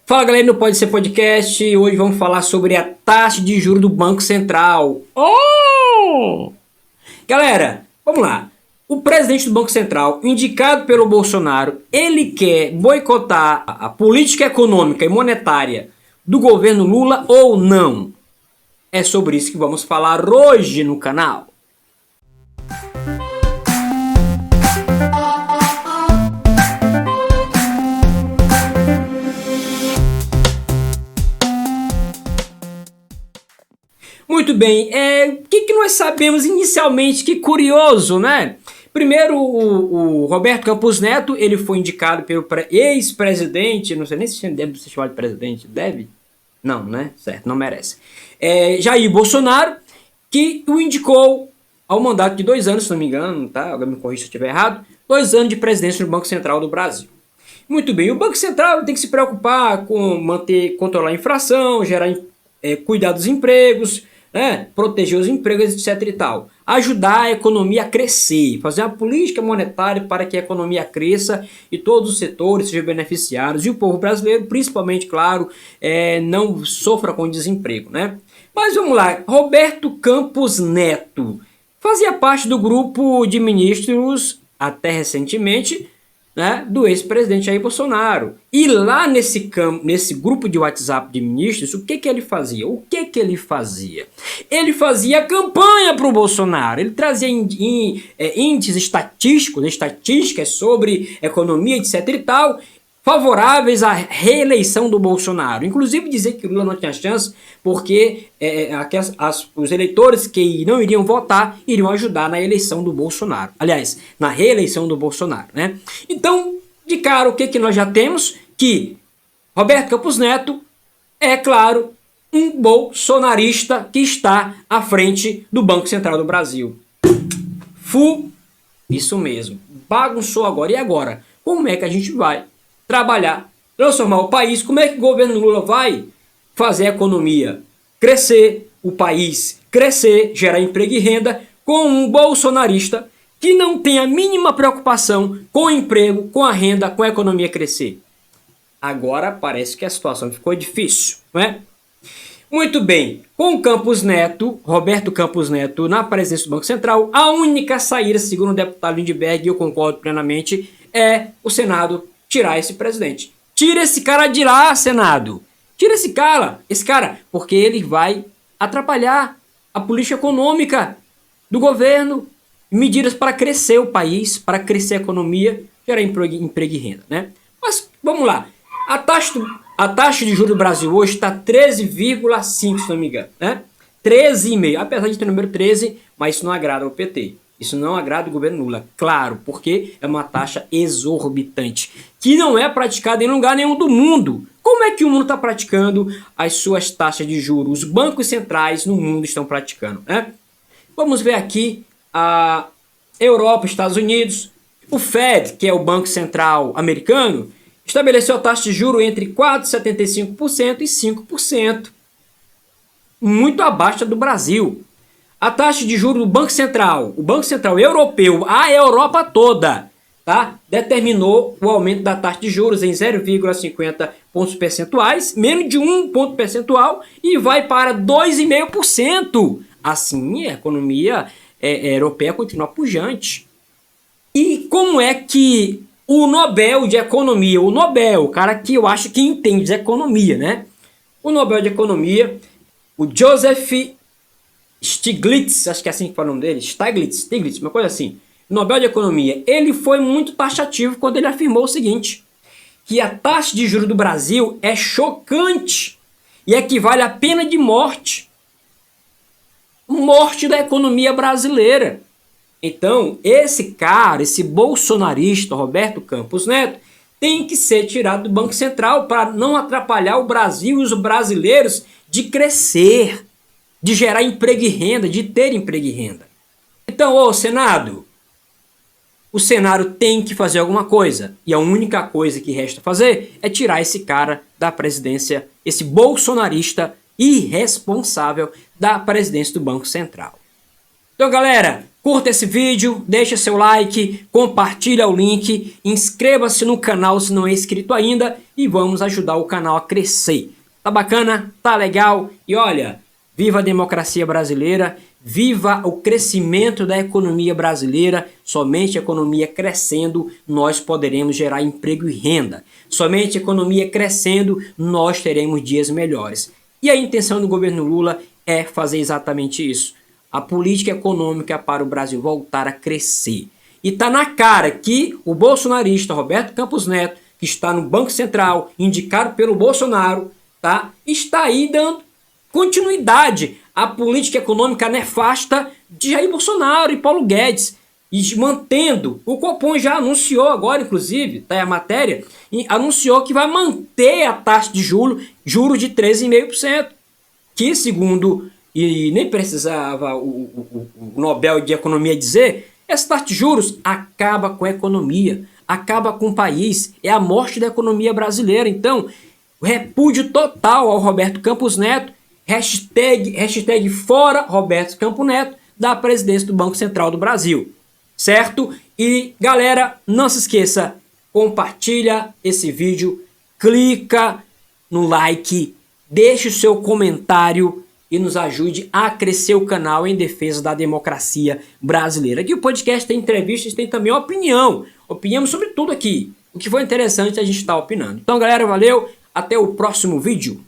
Fala galera, no Pode Ser Podcast. Hoje vamos falar sobre a taxa de juros do Banco Central. Galera, vamos lá. O presidente do Banco Central, indicado pelo Bolsonaro, ele quer boicotar a política econômica e monetária do governo Lula ou não? É sobre isso que vamos falar hoje no canal. Muito bem, o que nós sabemos inicialmente? Que curioso, né? Primeiro, o Roberto Campos Neto, ele foi indicado pelo ex-presidente, não sei nem se deve ser chamado de presidente, deve? Não, né? Certo, não merece. Jair Bolsonaro, que o indicou ao mandato de 2 anos, se não me engano, tá? Alguém me corrija se eu estiver errado, 2 anos de presidência no Banco Central do Brasil. Muito bem, o Banco Central tem que se preocupar com controlar a inflação, cuidar dos empregos, né? Proteger os empregos, etc e tal. Ajudar a economia a crescer, fazer uma política monetária para que a economia cresça e todos os setores sejam beneficiados e o povo brasileiro, principalmente, claro, não sofra com desemprego, né? Mas vamos lá, Roberto Campos Neto fazia parte do grupo de ministros, até recentemente, né, do ex-presidente Jair Bolsonaro. E lá nesse grupo de WhatsApp de ministros, o que ele fazia? Ele fazia campanha para o Bolsonaro. Ele trazia índices estatísticas sobre economia, etc e tal, favoráveis à reeleição do Bolsonaro. Inclusive dizer que o Lula não tinha chance porque os eleitores que não iriam votar iriam ajudar na eleição do Bolsonaro. Aliás, na reeleição do Bolsonaro, né? Então, de cara, o que nós já temos? Que Roberto Campos Neto é, claro, um bolsonarista que está à frente do Banco Central do Brasil. Isso mesmo. Bagunçou agora. E agora? Como é que a gente vai trabalhar, transformar o país? Como é que o governo Lula vai fazer a economia crescer, o país crescer, gerar emprego e renda com um bolsonarista que não tem a mínima preocupação com o emprego, com a renda, com a economia crescer? Agora parece que a situação ficou difícil, não é? Muito bem, com o Campos Neto, Roberto Campos Neto na presidência do Banco Central, a única saída, segundo o deputado Lindbergh, e eu concordo plenamente, é o Senado tirar esse presidente. Tira esse cara de lá, Senado. Tira esse cara, porque ele vai atrapalhar a política econômica do governo, medidas para crescer o país, para crescer a economia, gerar emprego e renda, né? Mas vamos lá. A taxa de juros do Brasil hoje está 13,5, se não me engano, né? 13,5, apesar de ter o número 13, mas isso não agrada ao PT. Isso não agrada o governo Lula, claro, porque é uma taxa exorbitante, que não é praticada em lugar nenhum do mundo. Como é que o mundo está praticando as suas taxas de juros? Os bancos centrais no mundo estão praticando, né? Vamos ver aqui a Europa, Estados Unidos. O Fed, que é o Banco Central americano, estabeleceu a taxa de juros entre 4,75% e 5%, muito abaixo do Brasil. A taxa de juros do Banco Central, o Banco Central Europeu, a Europa toda, tá, determinou o aumento da taxa de juros em 0,50 pontos percentuais, menos de 1 ponto percentual, e vai para 2,5%. Assim, a economia europeia continua pujante. E como é que o Nobel de Economia, o cara que eu acho que entende de economia, né? O Nobel de Economia, o Joseph Stiglitz, acho que é assim que fala o nome dele, Stiglitz, uma coisa assim, Nobel de Economia, ele foi muito taxativo quando ele afirmou o seguinte, que a taxa de juros do Brasil é chocante e equivale à pena de morte da economia brasileira. Então, esse cara, esse bolsonarista, Roberto Campos Neto, tem que ser tirado do Banco Central para não atrapalhar o Brasil e os brasileiros de crescer, de gerar emprego e renda, de ter emprego e renda. Então, o Senado tem que fazer alguma coisa. E a única coisa que resta fazer é tirar esse cara da presidência, esse bolsonarista irresponsável da presidência do Banco Central. Então, galera, curta esse vídeo, deixa seu like, compartilha o link, inscreva-se no canal se não é inscrito ainda e vamos ajudar o canal a crescer. Tá bacana? Tá legal? E olha, viva a democracia brasileira, viva o crescimento da economia brasileira. Somente a economia crescendo nós poderemos gerar emprego e renda. Somente a economia crescendo nós teremos dias melhores. E a intenção do governo Lula é fazer exatamente isso. A política econômica para o Brasil voltar a crescer. E tá na cara que o bolsonarista Roberto Campos Neto, que está no Banco Central, indicado pelo Bolsonaro, tá? Está aí dando continuidade à política econômica nefasta de Jair Bolsonaro e Paulo Guedes. E mantendo, o Copom já anunciou agora, inclusive, tá aí a matéria, e anunciou que vai manter a taxa de juros de 13,5%, que segundo, e nem precisava o Nobel de Economia dizer, essa taxa de juros acaba com a economia, acaba com o país, é a morte da economia brasileira. Então, repúdio total ao Roberto Campos Neto, hashtag fora Roberto Campos Neto da presidência do Banco Central do Brasil, certo? E galera, não se esqueça, compartilha esse vídeo, clica no like, deixe o seu comentário e nos ajude a crescer o canal em defesa da democracia brasileira. Aqui o podcast tem entrevistas, tem também opinião, opinamos sobre tudo aqui. O que for interessante a gente está opinando. Então galera, valeu, até o próximo vídeo.